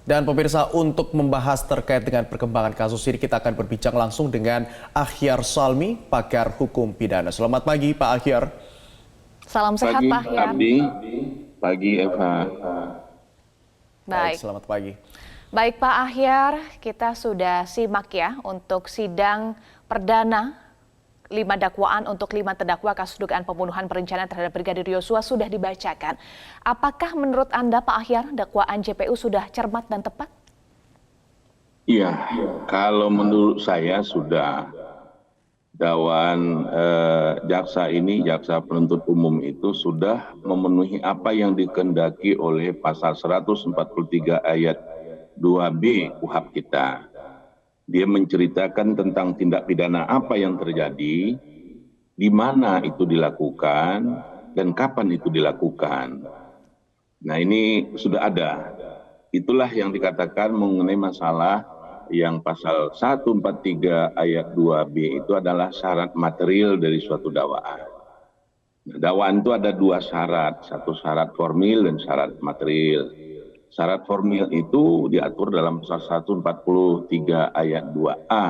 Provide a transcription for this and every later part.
Dan pemirsa, untuk membahas terkait dengan perkembangan kasus ini, kita akan berbincang langsung dengan Akhyar Salmi, pakar hukum pidana. Selamat pagi, Pak Akhyar. Salam sehat, Pak Akhyar. Pagi Eva. Baik, Baik, selamat pagi. baik Pak Akhyar, kita sudah simak ya untuk sidang perdana 5 dakwaan untuk 5 terdakwa kasus dugaan pembunuhan berencana terhadap Brigadir Yosua sudah dibacakan. Apakah menurut Anda, Pak Akhyar, dakwaan JPU sudah cermat dan tepat? Iya, kalau menurut saya sudah. Dakwaan jaksa penuntut umum itu sudah memenuhi apa yang dikehendaki oleh pasal 143 ayat 2B KUHP kita. Dia menceritakan tentang tindak pidana apa yang terjadi, di mana itu dilakukan, dan kapan itu dilakukan. Nah, ini sudah ada. Itulah yang dikatakan mengenai masalah yang pasal 143 ayat 2B itu adalah syarat material dari suatu dakwaan. Nah, dakwaan itu ada 2 syarat, satu syarat formil dan syarat material. Syarat formil itu diatur dalam pasal 143 ayat 2A.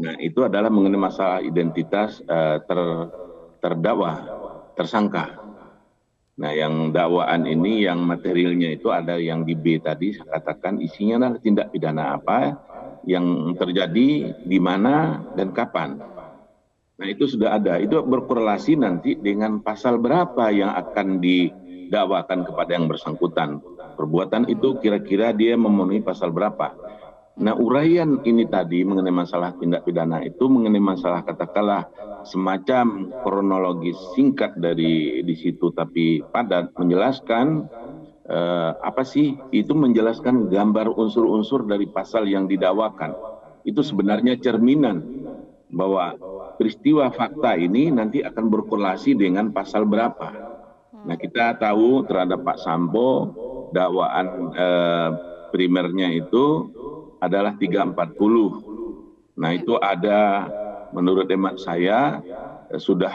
Nah, itu adalah mengenai masalah identitas terdakwa, tersangka. Nah, yang dakwaan ini, yang materialnya itu ada yang di B tadi, saya katakan isinya adalah tindak pidana apa yang terjadi, di mana, dan kapan. Nah, itu sudah ada. Itu berkorelasi nanti dengan pasal berapa yang akan didakwakan kepada yang bersangkutan. Perbuatan itu kira-kira dia memenuhi pasal berapa. Nah, uraian ini tadi mengenai masalah tindak pidana itu mengenai masalah katakanlah semacam kronologis singkat dari di situ tapi padat menjelaskan apa sih itu, menjelaskan gambar unsur-unsur dari pasal yang didakwakan. Itu sebenarnya cerminan bahwa peristiwa fakta ini nanti akan berkorelasi dengan pasal berapa. Nah, kita tahu terhadap Pak Sambo dakwaan primernya itu adalah 340. Nah, itu ada menurut hemat saya sudah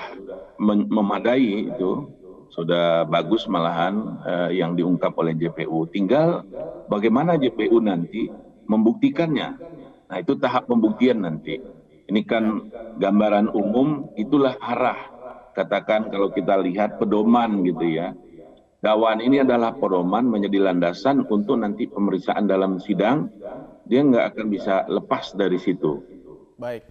memadai, itu sudah bagus malahan yang diungkap oleh JPU. Tinggal bagaimana JPU nanti membuktikannya. Nah, itu tahap pembuktian nanti. Ini kan gambaran umum, itulah arah. Katakan kalau kita lihat pedoman gitu ya. Dakwaan ini adalah pedoman menjadi landasan untuk nanti pemeriksaan dalam sidang. Dia nggak akan bisa lepas dari situ. Baik,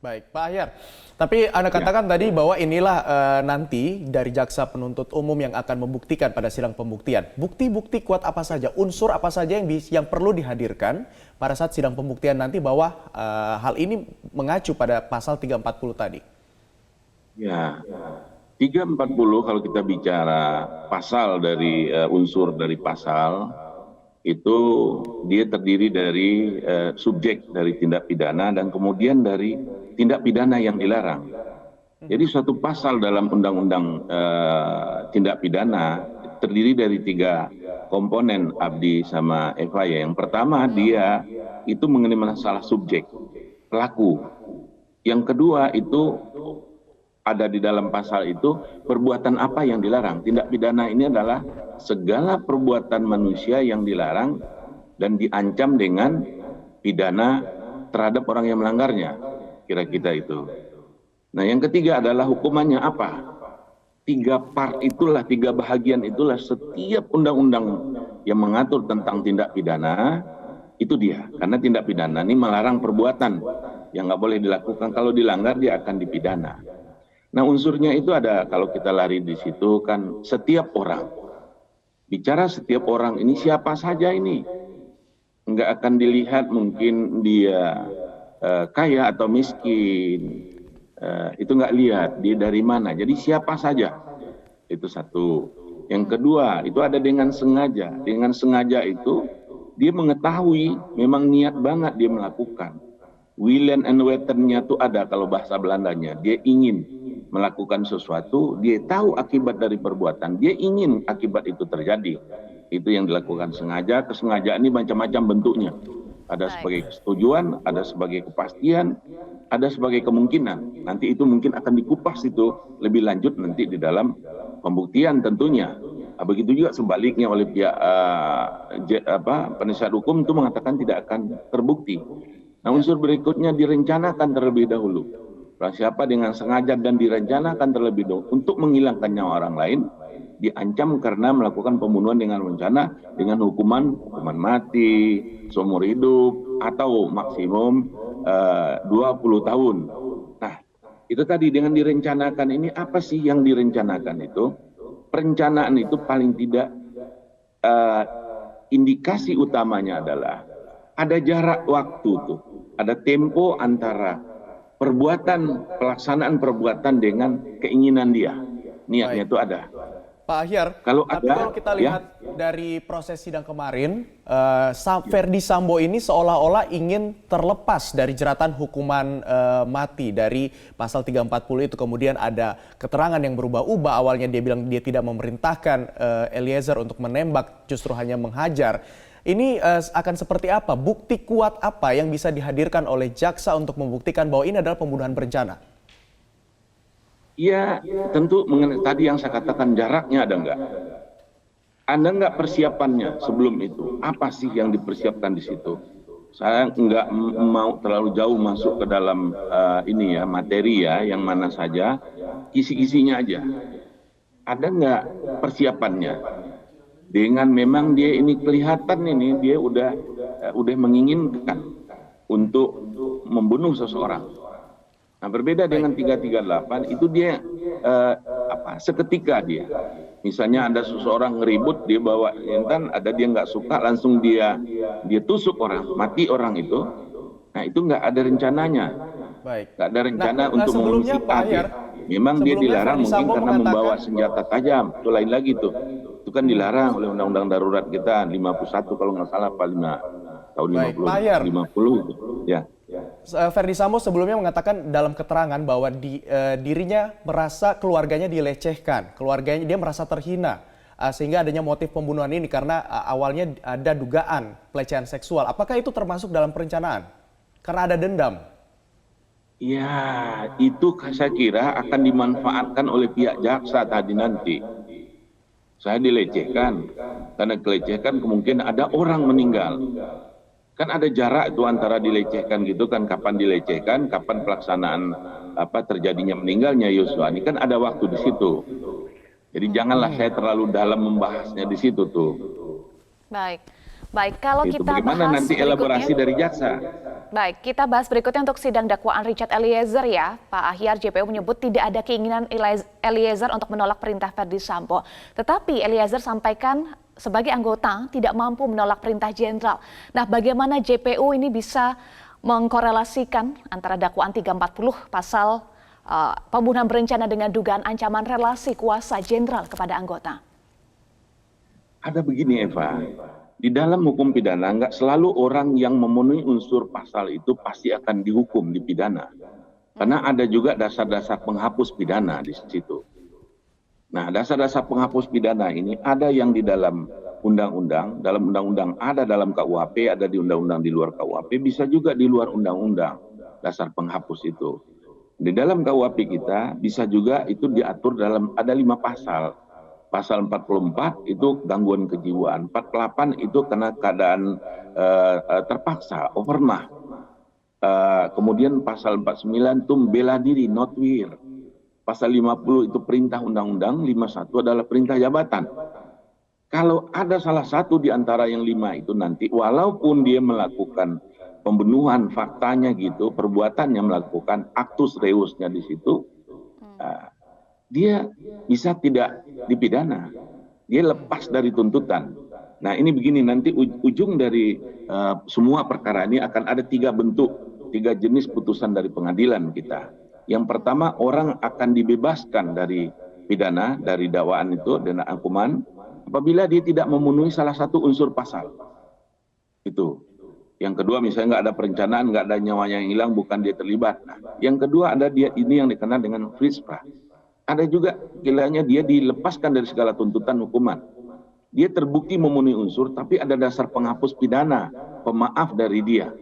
baik, Pak Akhyar. Tapi Anda katakan tadi bahwa inilah nanti dari jaksa penuntut umum yang akan membuktikan pada sidang pembuktian. Bukti-bukti kuat apa saja, unsur apa saja yang perlu dihadirkan pada saat sidang pembuktian nanti bahwa hal ini mengacu pada pasal 340 tadi. Ya, 340 kalau kita bicara pasal dari unsur dari pasal itu dia terdiri dari subjek dari tindak pidana dan kemudian dari tindak pidana yang dilarang. Jadi suatu pasal dalam undang-undang tindak pidana terdiri dari 3 komponen, Abdi sama Eva ya. Yang pertama dia itu mengenai masalah subjek, pelaku. Yang kedua itu ada di dalam pasal itu perbuatan apa yang dilarang. Tindak pidana ini adalah segala perbuatan manusia yang dilarang dan diancam dengan pidana terhadap orang yang melanggarnya. Kira-kira itu. Nah, yang ketiga adalah hukumannya apa. 3 part itulah, 3 bahagian itulah setiap undang-undang yang mengatur tentang tindak pidana, itu dia. Karena tindak pidana ini melarang perbuatan yang nggak boleh dilakukan. Kalau dilanggar dia akan dipidana. Nah, unsurnya itu ada, kalau kita lari di situ kan setiap orang. Bicara setiap orang ini siapa saja ini. Enggak akan dilihat mungkin dia kaya atau miskin. Itu enggak lihat dia dari mana. Jadi siapa saja. Itu satu. Yang kedua, itu ada dengan sengaja. Dengan sengaja itu dia mengetahui memang niat banget dia melakukan. Willen and wettennya itu ada kalau bahasa Belandanya. Dia ingin melakukan sesuatu, dia tahu akibat dari perbuatan, dia ingin akibat itu terjadi. Itu yang dilakukan sengaja. Kesengajaan ini macam-macam bentuknya. Ada sebagai kesetujuan, ada sebagai kepastian, ada sebagai kemungkinan. Nanti itu mungkin akan dikupas itu lebih lanjut nanti di dalam pembuktian tentunya. Begitu juga sebaliknya oleh pihak penasihat hukum itu mengatakan tidak akan terbukti. Nah, unsur berikutnya direncanakan terlebih dahulu. Barang siapa dengan sengaja dan direncanakan terlebih dahulu untuk menghilangkan nyawa orang lain, diancam karena melakukan pembunuhan dengan rencana dengan hukuman mati, seumur hidup, atau maksimum 20 tahun. Nah, itu tadi dengan direncanakan ini, apa sih yang direncanakan itu? Perencanaan itu paling tidak indikasi utamanya adalah ada jarak waktu tuh, ada tempo antara pelaksanaan perbuatan dengan keinginan dia. Niatnya itu ada. Pak Ahyar, tapi kalau kita lihat dari proses sidang kemarin, Verdi Sambo ini seolah-olah ingin terlepas dari jeratan hukuman mati dari pasal 340 itu. Kemudian ada keterangan yang berubah-ubah, awalnya dia bilang dia tidak memerintahkan Eliezer untuk menembak, justru hanya menghajar. Ini akan seperti apa? Bukti kuat apa yang bisa dihadirkan oleh jaksa untuk membuktikan bahwa ini adalah pembunuhan berencana? Ya, tentu mengenai tadi yang saya katakan jaraknya ada enggak? Ada enggak persiapannya sebelum itu? Apa sih yang dipersiapkan di situ? Saya enggak mau terlalu jauh masuk ke dalam materi yang mana saja, kisi-kisinya aja. Ada enggak persiapannya? Dengan memang dia ini kelihatan ini dia udah menginginkan untuk membunuh seseorang. Nah, berbeda dengan 338 itu dia seketika dia. Misalnya ada seseorang ngeribut, dia bawa intan, ada dia nggak suka, langsung dia tusuk orang, mati orang itu. Nah, itu nggak ada rencananya. Baik. Nggak ada rencana untuk memusnahkan. Memang dia dilarang mungkin karena membawa senjata tajam. Itu lain lagi tuh. Itu kan dilarang oleh Undang-Undang Darurat kita 51 kalau nggak salah, tahun 50 itu. Ya. Verdi Sambo sebelumnya mengatakan dalam keterangan bahwa dirinya merasa keluarganya dilecehkan, keluarganya dia merasa terhina sehingga adanya motif pembunuhan ini karena awalnya ada dugaan pelecehan seksual. Apakah itu termasuk dalam perencanaan? Karena ada dendam. Ya, itu saya kira akan dimanfaatkan oleh pihak jaksa tadi nanti. Saya dilecehkan, karena kelecehkan kemungkinan ada orang meninggal. Kan ada jarak itu antara dilecehkan gitu kan, kapan dilecehkan, kapan pelaksanaan terjadinya meninggalnya Yosua. Ini kan ada waktu di situ. Jadi janganlah saya terlalu dalam membahasnya di situ tuh. Baik. Kalau itu kita bagaimana bahas nanti elaborasi dari jaksa. Baik, kita bahas berikutnya untuk sidang dakwaan Richard Eliezer ya. Pak Ahyar, JPU menyebut tidak ada keinginan Eliezer untuk menolak perintah Verdi Sambo. Tetapi Eliezer sampaikan sebagai anggota tidak mampu menolak perintah jenderal. Nah, bagaimana JPU ini bisa mengkorelasikan antara dakwaan 340 pasal pembunuhan berencana dengan dugaan ancaman relasi kuasa jenderal kepada anggota? Ada begini Eva, di dalam hukum pidana nggak selalu orang yang memenuhi unsur pasal itu pasti akan dihukum di pidana. Karena ada juga dasar-dasar penghapus pidana di situ. Nah, dasar-dasar penghapus pidana ini ada yang di dalam undang-undang, ada dalam KUHP, ada di undang-undang di luar KUHP, bisa juga di luar undang-undang dasar penghapus itu. Di dalam KUHP kita bisa juga itu diatur ada 5 pasal. Pasal 44 itu gangguan kejiwaan, 48 itu karena keadaan terpaksa, overmah. Kemudian pasal 49 itu bela diri, not will. Pasal 50 itu perintah undang-undang, 51 adalah perintah jabatan. Kalau ada salah satu di antara yang 5 itu nanti, walaupun dia melakukan pembunuhan faktanya gitu, perbuatannya melakukan aktus reusnya di situ, dia bisa tidak dipidana. Dia lepas dari tuntutan. Nah, ini begini, nanti ujung dari semua perkara ini akan ada 3 bentuk, 3 jenis putusan dari pengadilan kita. Yang pertama, orang akan dibebaskan dari pidana, dari dakwaan itu, dan hukuman, apabila dia tidak memenuhi salah satu unsur pasal. Itu. Yang kedua, misalnya nggak ada perencanaan, nggak ada nyawanya yang hilang, bukan dia terlibat. Nah, yang kedua ada dia ini yang dikenal dengan free spa. Ada juga kiranya dia dilepaskan dari segala tuntutan hukuman. Dia terbukti memenuhi unsur, tapi ada dasar penghapus pidana, pemaaf dari dia.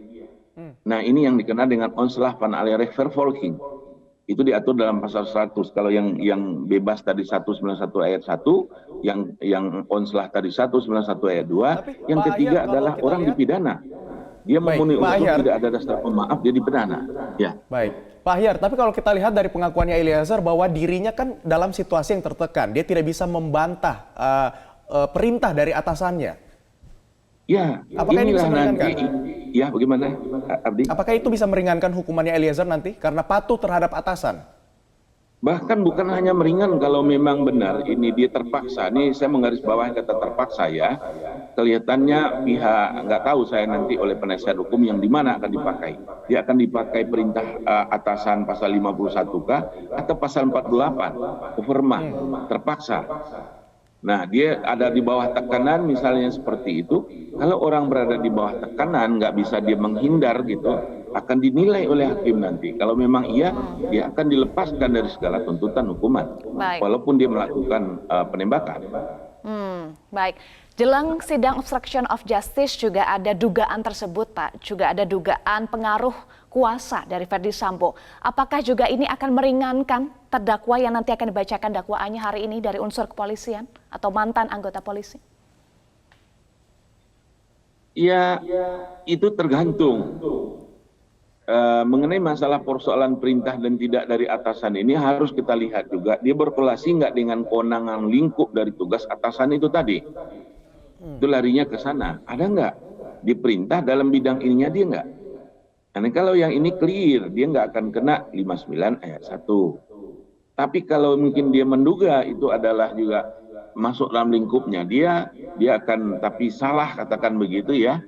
Nah, ini yang dikenal dengan onslaught van alle rechtvervolging. Itu diatur dalam pasal 100. Kalau yang bebas tadi 191 ayat 1, yang onslah tadi 191 ayat 2, Tapi, yang Pak ketiga Ahyar, kalau adalah kita orang lihat- dipidana. Dia Baik, memenuhi Pak unsur Ahyar. tidak ada dasar pemaaf, dia dipidana. Ya. Baik, Pak Ahyar, tapi kalau kita lihat dari pengakuannya Eliezer bahwa dirinya kan dalam situasi yang tertekan, dia tidak bisa membantah perintah dari atasannya. Ya, Apakah ini bisa inilah meringankan? Ya, bagaimana, Abdi? Apakah itu bisa meringankan hukumannya Eliezer nanti karena patuh terhadap atasan? Bahkan bukan hanya meringan kalau memang benar ini dia terpaksa. Ini saya menggarisbawahi kata terpaksa ya. Kelihatannya pihak nggak tahu saya nanti oleh penasihat hukum yang di mana akan dipakai. Dia akan dipakai perintah atasan pasal 51K atau pasal 48 overmah terpaksa. Nah, dia ada di bawah tekanan misalnya seperti itu. Kalau orang berada di bawah tekanan, nggak bisa dia menghindar gitu, akan dinilai oleh hakim nanti. Kalau memang iya, dia akan dilepaskan dari segala tuntutan hukuman. Baik. Walaupun dia melakukan penembakan. Baik. Jelang sidang obstruction of justice juga ada dugaan tersebut, Pak. Juga ada dugaan pengaruh kuasa dari Verdi Sambo. Apakah juga ini akan meringankan terdakwa yang nanti akan dibacakan dakwaannya hari ini dari unsur kepolisian atau mantan anggota polisi? Ya, itu tergantung. Mengenai masalah persoalan perintah dan tidak dari atasan ini harus kita lihat juga dia berkolaborasi nggak dengan kewenangan lingkup dari tugas atasan itu tadi. Itu larinya ke sana. Ada nggak diperintah dalam bidang ininya dia nggak? Karena kalau yang ini clear, dia nggak akan kena 59 ayat 1. Tapi kalau mungkin dia menduga itu adalah juga masuk dalam lingkupnya, dia akan tapi salah katakan begitu ya.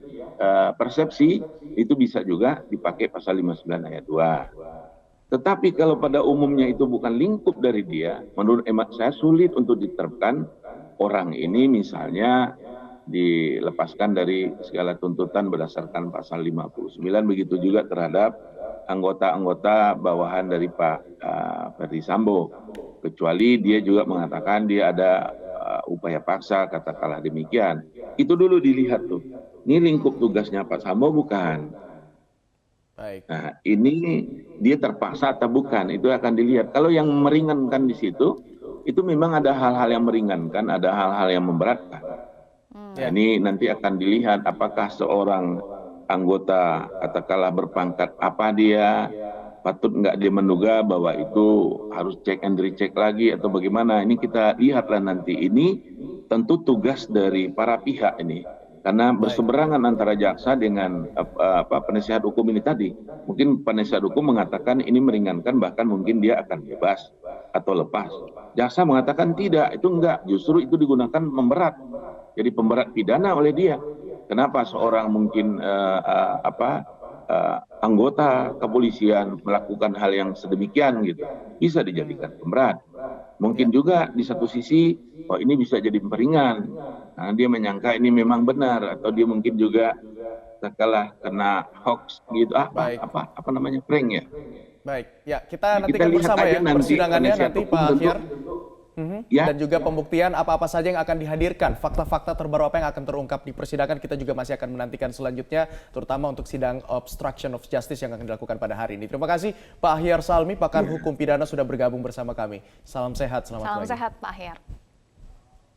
Persepsi itu bisa juga dipakai pasal 59 ayat 2. Tetapi kalau pada umumnya itu bukan lingkup dari dia, menurut hemat saya sulit untuk diterapkan orang ini misalnya dilepaskan dari segala tuntutan berdasarkan pasal 59, begitu juga terhadap anggota-anggota bawahan dari Pak Verdi Sambo. Kecuali dia juga mengatakan dia ada upaya paksa, katakanlah demikian. Itu dulu dilihat tuh. Ini lingkup tugasnya Pak Sambo bukan. Baik. Nah, ini dia terpaksa atau bukan, itu akan dilihat. Kalau yang meringankan di situ, itu memang ada hal-hal yang meringankan, ada hal-hal yang memberatkan. Nah, ini nanti akan dilihat apakah seorang anggota katakanlah berpangkat apa dia, patut nggak dia menduga bahwa itu harus cek and recheck lagi atau bagaimana. Ini kita lihatlah nanti. Ini tentu tugas dari para pihak ini. Karena berseberangan antara jaksa dengan penasihat hukum ini tadi. Mungkin penasihat hukum mengatakan ini meringankan, bahkan mungkin dia akan bebas atau lepas. Jaksa mengatakan tidak, itu enggak. Justru itu digunakan memberat. Jadi pemberat pidana oleh dia. Kenapa seorang mungkin anggota kepolisian melakukan hal yang sedemikian gitu, bisa dijadikan pemberat. Mungkin juga di satu sisi, oh ini bisa jadi peringan. Nah, dia menyangka ini memang benar, atau dia mungkin juga katakanlah kena hoax gitu, apa namanya, prank ya. Baik, ya kita nantikan Kita lihat bersama aja ya nanti persidangannya penasihat nanti hukum Pak tentu. Ahyar. Ya. Dan juga pembuktian apa-apa saja yang akan dihadirkan, fakta-fakta terbaru apa yang akan terungkap di persidangan, kita juga masih akan menantikan selanjutnya, terutama untuk sidang obstruction of justice yang akan dilakukan pada hari ini. Terima kasih Pak Ahyar Salmi, pakar hukum pidana sudah bergabung bersama kami. Salam sehat, selamat pagi. Salam sehat Pak Ahyar.